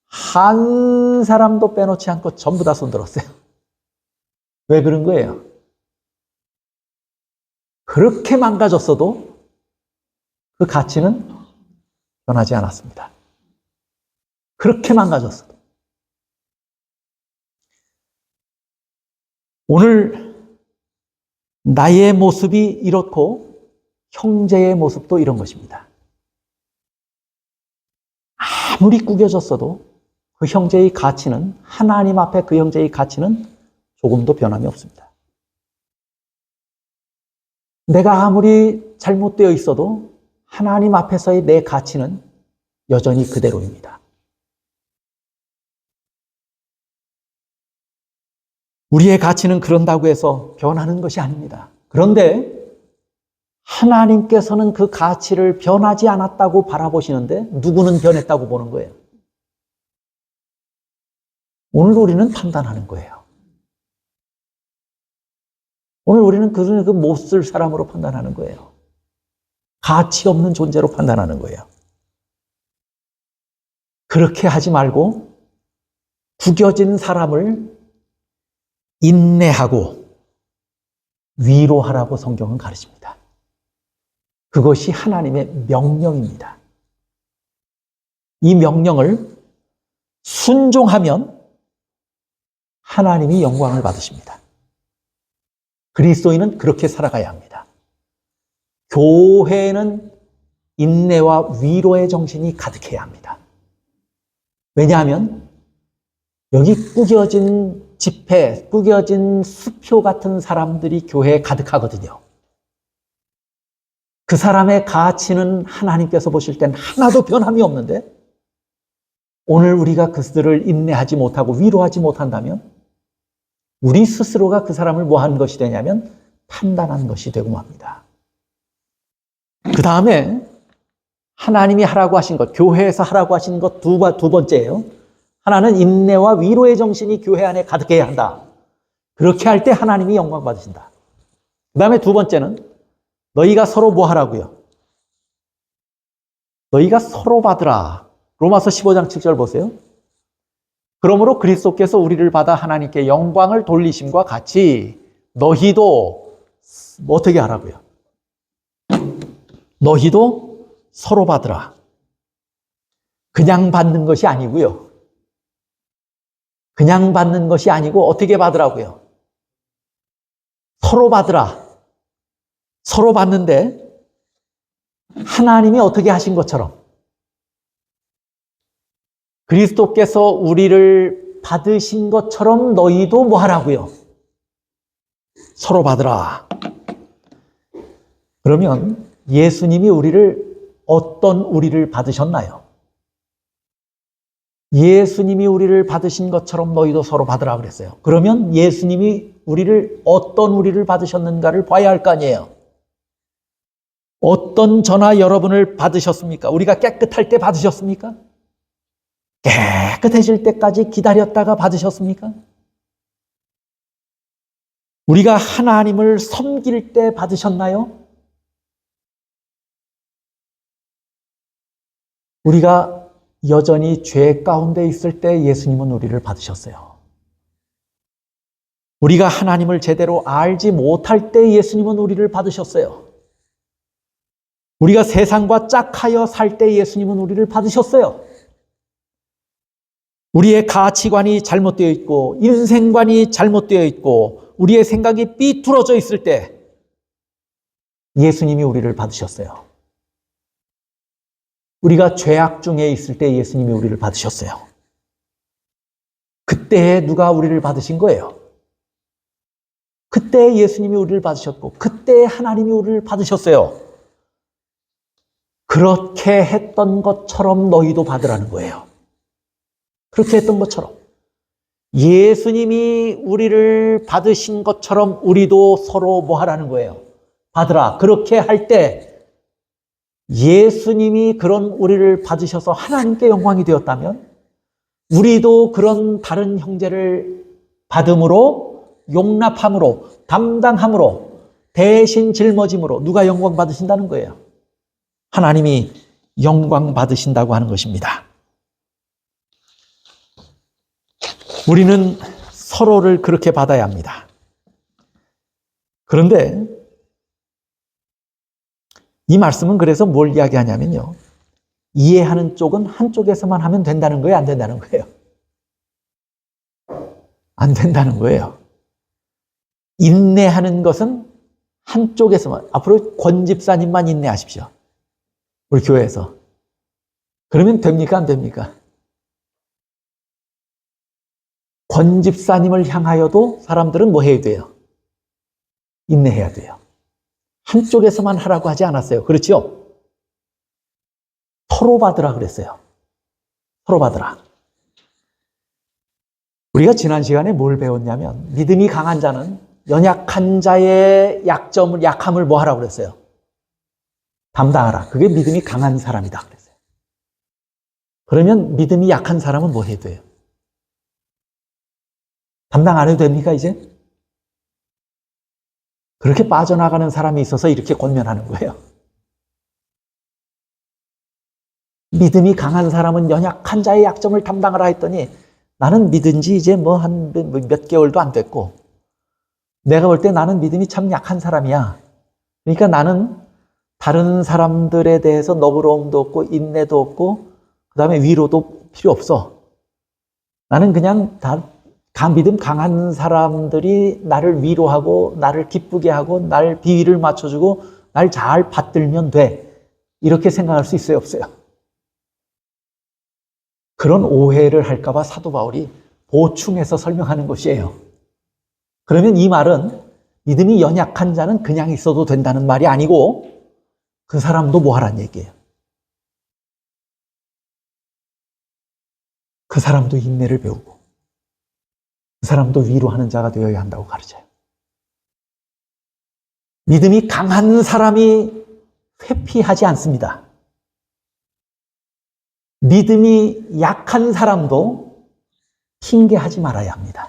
[SPEAKER 1] 한 사람도 빼놓지 않고 전부 다 손 들었어요. 왜 그런 거예요? 그렇게 망가졌어도 그 가치는 변하지 않았습니다. 그렇게 망가졌어도. 오늘 나의 모습이 이렇고 형제의 모습도 이런 것입니다. 아무리 구겨졌어도 그 형제의 가치는 하나님 앞에 그 형제의 가치는 조금도 변함이 없습니다. 내가 아무리 잘못되어 있어도 하나님 앞에서의 내 가치는 여전히 그대로입니다. 우리의 가치는 그런다고 해서 변하는 것이 아닙니다. 그런데 하나님께서는 그 가치를 변하지 않았다고 바라보시는데 누구는 변했다고 보는 거예요. 오늘 우리는 판단하는 거예요. 오늘 우리는 그 못 쓸 사람으로 판단하는 거예요. 가치 없는 존재로 판단하는 거예요. 그렇게 하지 말고 구겨진 사람을 인내하고 위로하라고 성경은 가르칩니다. 그것이 하나님의 명령입니다. 이 명령을 순종하면 하나님이 영광을 받으십니다. 그리스도인은 그렇게 살아가야 합니다. 교회는 인내와 위로의 정신이 가득해야 합니다. 왜냐하면 여기 구겨진 지폐, 구겨진 수표 같은 사람들이 교회에 가득하거든요. 그 사람의 가치는 하나님께서 보실 땐 하나도 변함이 없는데 오늘 우리가 그들을 인내하지 못하고 위로하지 못한다면 우리 스스로가 그 사람을 뭐 한 것이 되냐면 판단한 것이 되고 맙니다. 그 다음에 하나님이 하라고 하신 것, 교회에서 하라고 하신 것 두 번째예요. 하나는 인내와 위로의 정신이 교회 안에 가득해야 한다. 그렇게 할 때 하나님이 영광 받으신다. 그 다음에 두 번째는 너희가 서로 뭐 하라고요? 너희가 서로 받으라. 로마서 15장 7절 보세요. 그러므로 그리스도께서 우리를 받아 하나님께 영광을 돌리심과 같이 너희도 어떻게 하라고요? 너희도 서로 받으라. 그냥 받는 것이 아니고요. 그냥 받는 것이 아니고 어떻게 받으라고요? 서로 받으라. 서로 받는데 하나님이 어떻게 하신 것처럼 그리스도께서 우리를 받으신 것처럼 너희도 뭐 하라고요? 서로 받으라. 그러면 예수님이 어떤 우리를 받으셨나요? 예수님이 우리를 받으신 것처럼 너희도 서로 받으라 그랬어요. 그러면 예수님이 어떤 우리를 받으셨는가를 봐야 할 거 아니에요. 어떤 저나 여러분을 받으셨습니까? 우리가 깨끗할 때 받으셨습니까? 깨끗해질 때까지 기다렸다가 받으셨습니까? 우리가 하나님을 섬길 때 받으셨나요? 우리가 여전히 죄 가운데 있을 때 예수님은 우리를 받으셨어요. 우리가 하나님을 제대로 알지 못할 때 예수님은 우리를 받으셨어요. 우리가 세상과 짝하여 살 때 예수님은 우리를 받으셨어요. 우리의 가치관이 잘못되어 있고 인생관이 잘못되어 있고 우리의 생각이 삐뚤어져 있을 때 예수님이 우리를 받으셨어요. 우리가 죄악 중에 있을 때 예수님이 우리를 받으셨어요. 그때 누가 우리를 받으신 거예요? 그때 예수님이 우리를 받으셨고 그때 하나님이 우리를 받으셨어요. 그렇게 했던 것처럼 너희도 받으라는 거예요. 그렇게 했던 것처럼 예수님이 우리를 받으신 것처럼 우리도 서로 뭐 하라는 거예요? 받으라. 그렇게 할 때 예수님이 그런 우리를 받으셔서 하나님께 영광이 되었다면 우리도 그런 다른 형제를 받음으로 용납함으로 담당함으로 대신 짊어짐으로 누가 영광 받으신다는 거예요? 하나님이 영광 받으신다고 하는 것입니다. 우리는 서로를 그렇게 받아야 합니다. 그런데 이 말씀은 그래서 뭘 이야기하냐면요. 이해하는 쪽은 한쪽에서만 하면 된다는 거예요? 안 된다는 거예요? 안 된다는 거예요. 인내하는 것은 한쪽에서만. 앞으로 권 집사님만 인내하십시오. 우리 교회에서. 그러면 됩니까? 안 됩니까? 권 집사님을 향하여도 사람들은 뭐 해야 돼요? 인내해야 돼요. 한쪽에서만 하라고 하지 않았어요. 그렇죠? 서로 받으라 그랬어요. 서로 받으라. 우리가 지난 시간에 뭘 배웠냐면 믿음이 강한 자는 연약한 자의 약함을 뭐 하라고 그랬어요? 담당하라. 그게 믿음이 강한 사람이다 그랬어요. 그러면 믿음이 약한 사람은 뭐 해야 돼요? 담당 안 해도 됩니까 이제? 그렇게 빠져나가는 사람이 있어서 이렇게 권면하는 거예요. 믿음이 강한 사람은 연약한 자의 약점을 담당하라 했더니 나는 믿은 지 이제 뭐 한 몇 개월도 안 됐고 내가 볼 때 나는 믿음이 참 약한 사람이야. 그러니까 나는 다른 사람들에 대해서 너그러움도 없고 인내도 없고 그 다음에 위로도 필요 없어. 나는 그냥 믿음 강한 사람들이 나를 위로하고 나를 기쁘게 하고 날 비위를 맞춰주고 날 잘 받들면 돼. 이렇게 생각할 수 있어요? 없어요? 그런 오해를 할까 봐 사도 바울이 보충해서 설명하는 것이에요. 그러면 이 말은 믿음이 연약한 자는 그냥 있어도 된다는 말이 아니고 그 사람도 뭐 하라는 얘기예요? 그 사람도 인내를 배우고 그 사람도 위로하는 자가 되어야 한다고 가르쳐요. 믿음이 강한 사람이 회피하지 않습니다. 믿음이 약한 사람도 핑계하지 말아야 합니다.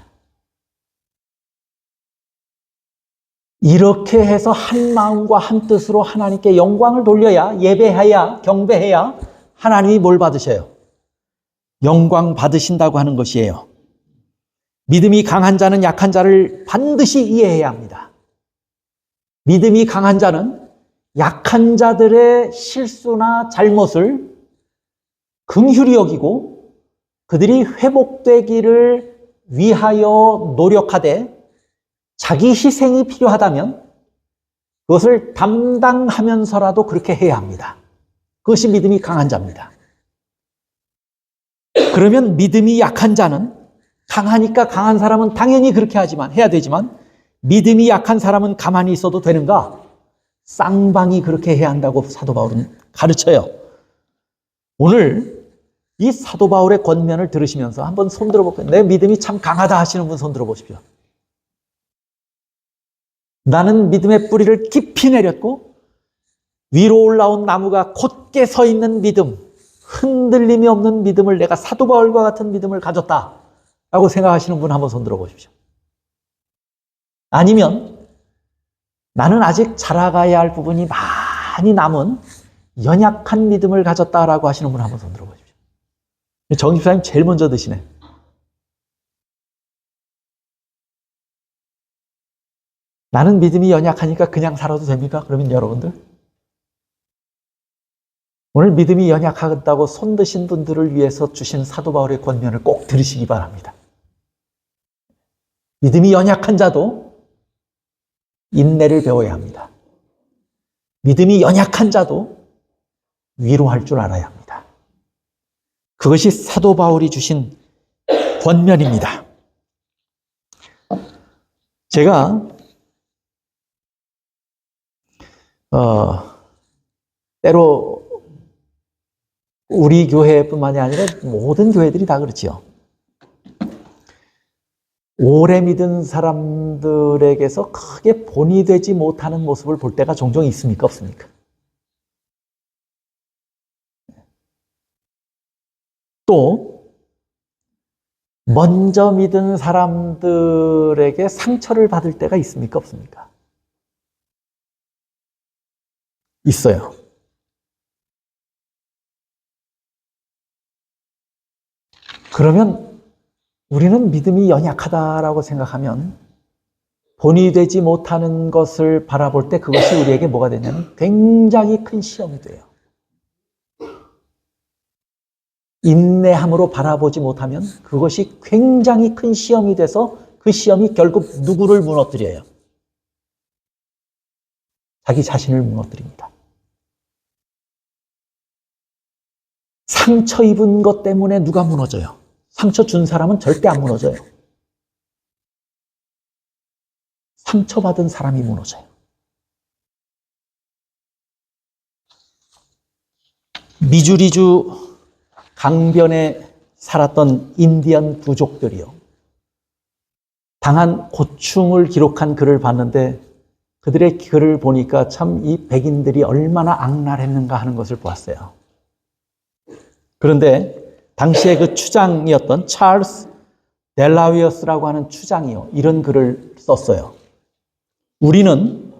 [SPEAKER 1] 이렇게 해서 한 마음과 한 뜻으로 하나님께 영광을 돌려야 예배해야 경배해야 하나님이 뭘 받으셔요? 영광 받으신다고 하는 것이에요. 믿음이 강한 자는 약한 자를 반드시 이해해야 합니다. 믿음이 강한 자는 약한 자들의 실수나 잘못을 긍휼히 여기고 그들이 회복되기를 위하여 노력하되 자기 희생이 필요하다면 그것을 담당하면서라도 그렇게 해야 합니다. 그것이 믿음이 강한 자입니다. 그러면 믿음이 약한 자는 강하니까 강한 사람은 당연히 그렇게 해야 되지만 믿음이 약한 사람은 가만히 있어도 되는가? 쌍방이 그렇게 해야 한다고 사도 바울은 가르쳐요. 오늘 이 사도 바울의 권면을 들으시면서 한번 손 들어볼까요? 내 믿음이 참 강하다 하시는 분 손 들어보십시오. 나는 믿음의 뿌리를 깊이 내렸고 위로 올라온 나무가 곧게 서 있는 믿음, 흔들림이 없는 믿음을 내가 사도 바울과 같은 믿음을 가졌다라고 생각하시는 분 한번 손 들어보십시오. 아니면 나는 아직 자라가야 할 부분이 많이 남은 연약한 믿음을 가졌다라고 하시는 분 한번 손 들어보십시오. 정 집사님 제일 먼저 드시네. 나는 믿음이 연약하니까 그냥 살아도 됩니까? 그러면 여러분들 오늘 믿음이 연약하다고 손 드신 분들을 위해서 주신 사도 바울의 권면을 꼭 들으시기 바랍니다. 믿음이 연약한 자도 인내를 배워야 합니다. 믿음이 연약한 자도 위로할 줄 알아야 합니다. 그것이 사도 바울이 주신 권면입니다. 제가 때로 우리 교회뿐만이 아니라 모든 교회들이 다 그렇지요. 오래 믿은 사람들에게서 크게 본이 되지 못하는 모습을 볼 때가 종종 있습니까? 없습니까? 또 먼저 믿은 사람들에게 상처를 받을 때가 있습니까? 없습니까? 있어요. 그러면 우리는 믿음이 연약하다라고 생각하면 본이 되지 못하는 것을 바라볼 때 그것이 우리에게 뭐가 되냐면 굉장히 큰 시험이 돼요. 인내함으로 바라보지 못하면 그것이 굉장히 큰 시험이 돼서 그 시험이 결국 누구를 무너뜨려요? 자기 자신을 무너뜨립니다. 상처 입은 것 때문에 누가 무너져요? 상처 준 사람은 절대 안 무너져요. 상처받은 사람이 무너져요. 미주리주 강변에 살았던 인디언 부족들이요. 당한 고충을 기록한 글을 봤는데 그들의 글을 보니까 참 이 백인들이 얼마나 악랄했는가 하는 것을 보았어요. 그런데 당시에 그 추장이었던 찰스 델라위어스라고 하는 추장이요. 이런 글을 썼어요. 우리는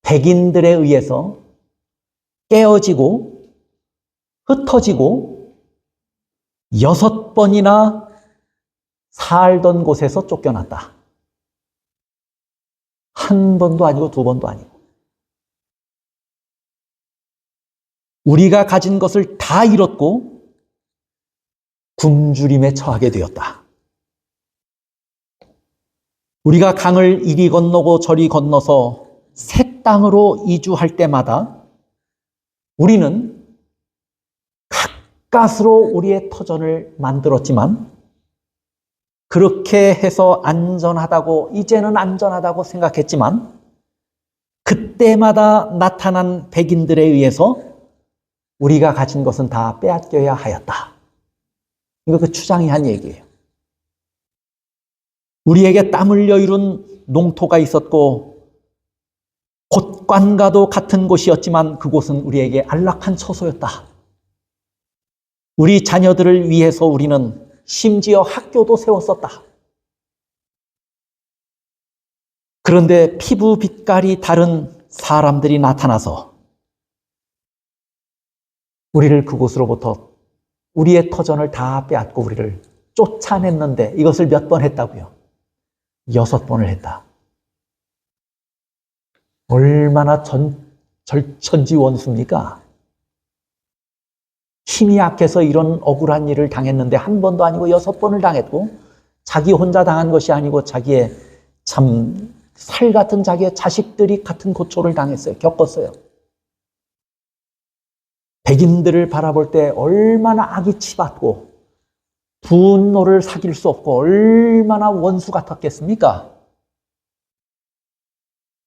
[SPEAKER 1] 백인들에 의해서 깨어지고 흩어지고 6번이나 살던 곳에서 쫓겨났다. 한 번도 아니고 2번도 아니고. 우리가 가진 것을 다 잃었고 굶주림에 처하게 되었다. 우리가 강을 이리 건너고 저리 건너서 새 땅으로 이주할 때마다 우리는 가스로 우리의 터전을 만들었지만 그렇게 해서 안전하다고 이제는 안전하다고 생각했지만 그때마다 나타난 백인들에 의해서 우리가 가진 것은 다 빼앗겨야 하였다. 이거 그 추장이 한 얘기예요. 우리에게 땀 흘려 이룬 농토가 있었고 곳간과도 같은 곳이었지만 그곳은 우리에게 안락한 처소였다. 우리 자녀들을 위해서 우리는 심지어 학교도 세웠었다. 그런데 피부 빛깔이 다른 사람들이 나타나서 우리를 그곳으로부터 우리의 터전을 다 빼앗고 우리를 쫓아냈는데 이것을 몇 번 했다고요? 6번을 했다. 얼마나 절천지원수입니까? 힘이 약해서 이런 억울한 일을 당했는데 한 번도 아니고 6번을 당했고 자기 혼자 당한 것이 아니고 자기의 참 살 같은 자기의 자식들이 같은 고초를 당했어요. 겪었어요. 백인들을 바라볼 때 얼마나 악이 치받고 분노를 사귈 수 없고 얼마나 원수 같았겠습니까?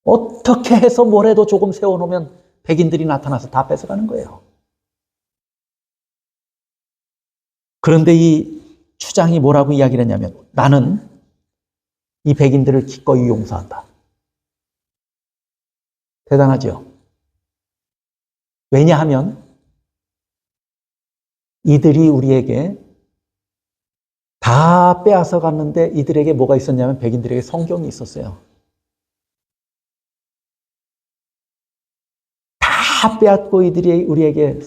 [SPEAKER 1] 어떻게 해서 뭐래도 조금 세워놓으면 백인들이 나타나서 다 뺏어가는 거예요. 그런데 이 추장이 뭐라고 이야기를 했냐면 나는 이 백인들을 기꺼이 용서한다. 대단하죠? 왜냐하면 이들이 우리에게 다 빼앗아 갔는데 이들에게 뭐가 있었냐면 백인들에게 성경이 있었어요. 다 다 빼앗고 이들이 우리에게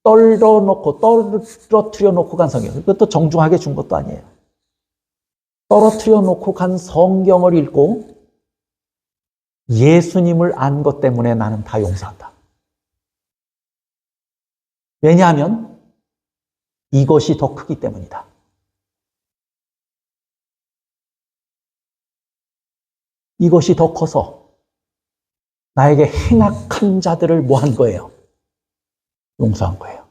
[SPEAKER 1] 떨어뜨려 놓고 간 성경. 그것도 정중하게 준 것도 아니에요. 떨어뜨려 놓고 간 성경을 읽고 예수님을 안 것 때문에 나는 다 용서한다. 왜냐하면 이것이 더 크기 때문이다. 이것이 더 커서 나에게 행악한 자들을 뭐 한 거예요? 용서한 거예요.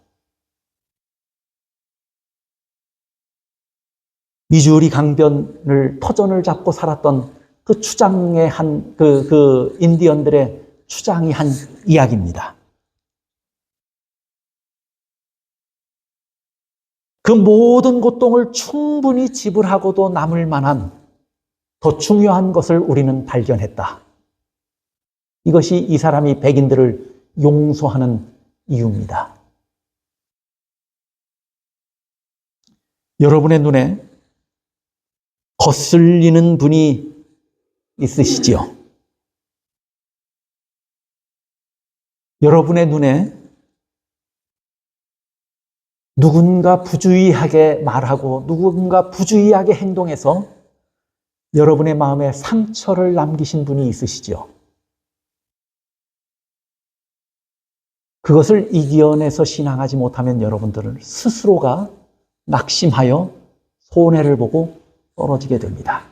[SPEAKER 1] 미주리 강변을 터전을 잡고 살았던 그 추장의 그 인디언들의 추장이 한 이야기입니다. 그 모든 고통을 충분히 지불하고도 남을 만한 더 중요한 것을 우리는 발견했다. 이것이 이 사람이 백인들을 용서하는 이유입니다. 여러분의 눈에 거슬리는 분이 있으시지요? 여러분의 눈에 누군가 부주의하게 말하고 누군가 부주의하게 행동해서 여러분의 마음에 상처를 남기신 분이 있으시죠? 그것을 이겨내서 신앙하지 못하면 여러분들은 스스로가 낙심하여 손해를 보고 떨어지게 됩니다.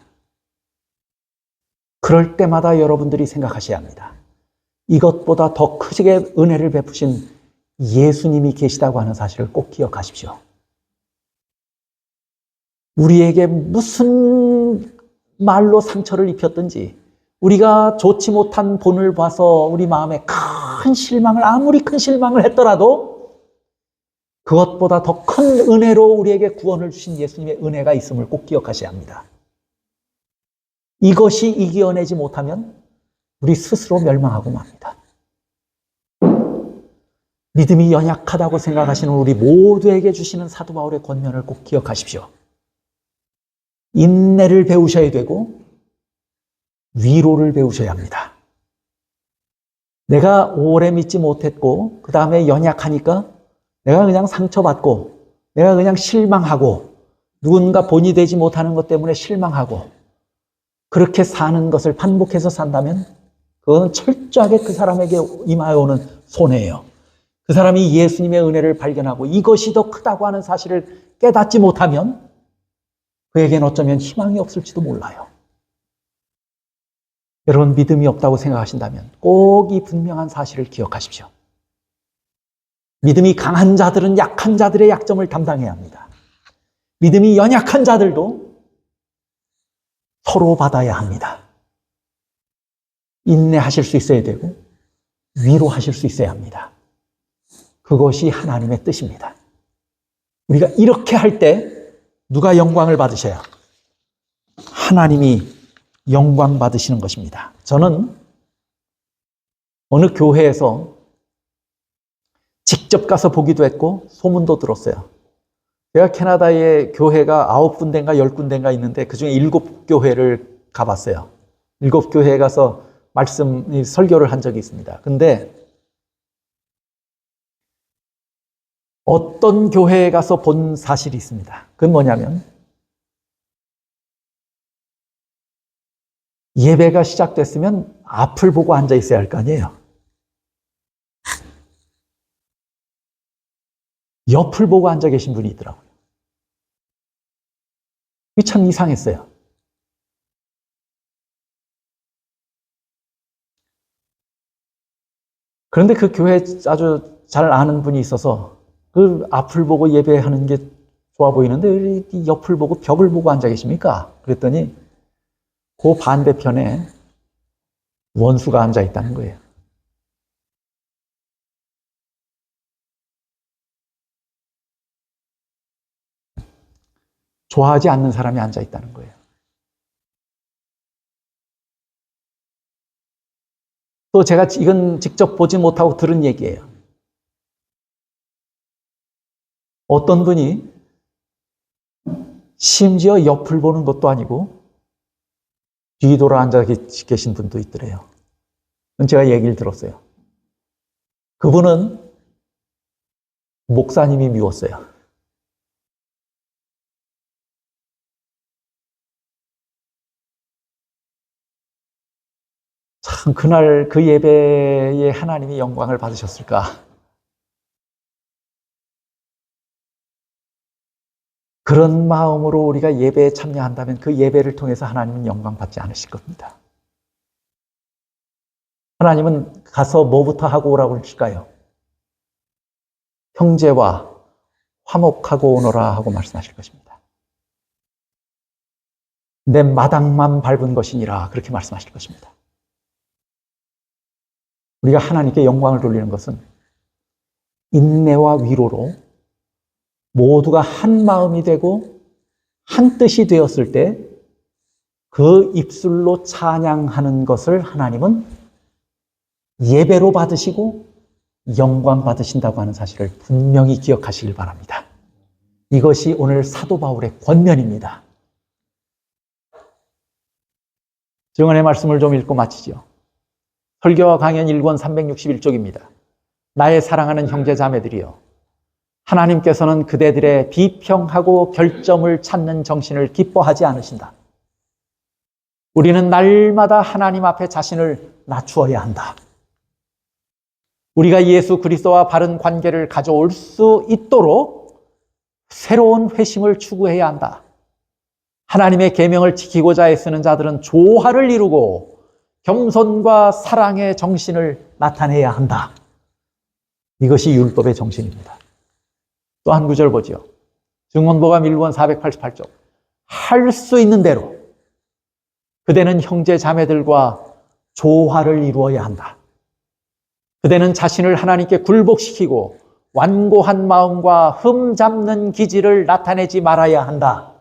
[SPEAKER 1] 그럴 때마다 여러분들이 생각하셔야 합니다. 이것보다 더 크게 은혜를 베푸신 예수님이 계시다고 하는 사실을 꼭 기억하십시오. 우리에게 무슨 말로 상처를 입혔든지 우리가 좋지 못한 본을 봐서 우리 마음에 아무리 큰 실망을 했더라도 그것보다 더 큰 은혜로 우리에게 구원을 주신 예수님의 은혜가 있음을 꼭 기억하셔야 합니다. 이것이 이겨내지 못하면 우리 스스로 멸망하고 맙니다. 믿음이 연약하다고 생각하시는 우리 모두에게 주시는 사도 바울의 권면을 꼭 기억하십시오. 인내를 배우셔야 되고 위로를 배우셔야 합니다. 내가 오래 믿지 못했고 그 다음에 연약하니까 내가 그냥 상처받고 내가 그냥 실망하고 누군가 본이 되지 못하는 것 때문에 실망하고 그렇게 사는 것을 반복해서 산다면 그건 철저하게 그 사람에게 임하여 오는 손해예요. 그 사람이 예수님의 은혜를 발견하고 이것이 더 크다고 하는 사실을 깨닫지 못하면 그에게는 어쩌면 희망이 없을지도 몰라요. 여러분 믿음이 없다고 생각하신다면 꼭 이 분명한 사실을 기억하십시오. 믿음이 강한 자들은 약한 자들의 약점을 담당해야 합니다. 믿음이 연약한 자들도 서로 받아야 합니다. 인내하실 수 있어야 되고 위로하실 수 있어야 합니다. 그것이 하나님의 뜻입니다. 우리가 이렇게 할 때 누가 영광을 받으셔야? 하나님이 영광 받으시는 것입니다. 저는 어느 교회에서 직접 가서 보기도 했고 소문도 들었어요. 제가 캐나다에 교회가 9군데인가 10군데인가 있는데 그중에 7교회를 가봤어요. 7교회에 가서 설교를 한 적이 있습니다. 근데 어떤 교회에 가서 본 사실이 있습니다. 그건 뭐냐면 예배가 시작됐으면 앞을 보고 앉아 있어야 할 거 아니에요. 옆을 보고 앉아 계신 분이 있더라고요. 이게 참 이상했어요. 그런데 그 교회에 아주 잘 아는 분이 있어서 그 앞을 보고 예배하는 게 좋아 보이는데 왜 옆을 보고 벽을 보고 앉아 계십니까? 그랬더니 그 반대편에 원수가 앉아 있다는 거예요. 좋아하지 않는 사람이 앉아 있다는 거예요. 또 제가 이건 직접 보지 못하고 들은 얘기예요. 어떤 분이 심지어 옆을 보는 것도 아니고 뒤돌아 앉아 계신 분도 있더래요. 제가 얘기를 들었어요. 그분은 목사님이 미웠어요. 참, 그날 그 예배에 하나님이 영광을 받으셨을까? 그런 마음으로 우리가 예배에 참여한다면 그 예배를 통해서 하나님은 영광 받지 않으실 겁니다. 하나님은 가서 뭐부터 하고 오라고 그러실까요? 형제와 화목하고 오너라 하고 말씀하실 것입니다. 내 마당만 밟은 것이니라 그렇게 말씀하실 것입니다. 우리가 하나님께 영광을 돌리는 것은 인내와 위로로 모두가 한 마음이 되고 한 뜻이 되었을 때 그 입술로 찬양하는 것을 하나님은 예배로 받으시고 영광 받으신다고 하는 사실을 분명히 기억하시길 바랍니다. 이것이 오늘 사도 바울의 권면입니다. 증언의 말씀을 좀 읽고 마치죠. 설교와 강연 1권 361쪽입니다. 나의 사랑하는 형제 자매들이여, 하나님께서는 그대들의 비평하고 결점을 찾는 정신을 기뻐하지 않으신다. 우리는 날마다 하나님 앞에 자신을 낮추어야 한다. 우리가 예수 그리스도와 바른 관계를 가져올 수 있도록 새로운 회심을 추구해야 한다. 하나님의 계명을 지키고자 애쓰는 자들은 조화를 이루고 겸손과 사랑의 정신을 나타내야 한다. 이것이 율법의 정신입니다. 또 한 구절 보죠. 증언보감 1권 488쪽. 할 수 있는 대로 그대는 형제 자매들과 조화를 이루어야 한다. 그대는 자신을 하나님께 굴복시키고 완고한 마음과 흠잡는 기질을 나타내지 말아야 한다.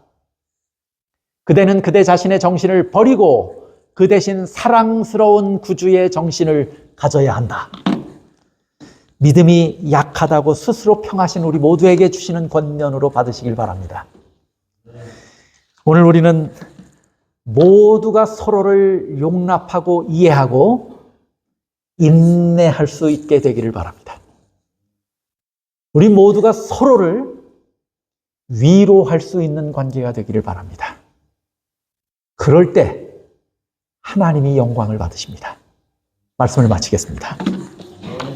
[SPEAKER 1] 그대는 그대 자신의 정신을 버리고 그 대신 사랑스러운 구주의 정신을 가져야 한다. 믿음이 약하다고 스스로 평하신 우리 모두에게 주시는 권면으로 받으시길 바랍니다. 오늘 우리는 모두가 서로를 용납하고 이해하고 인내할 수 있게 되기를 바랍니다. 우리 모두가 서로를 위로할 수 있는 관계가 되기를 바랍니다. 그럴 때 하나님이 영광을 받으십니다. 말씀을 마치겠습니다.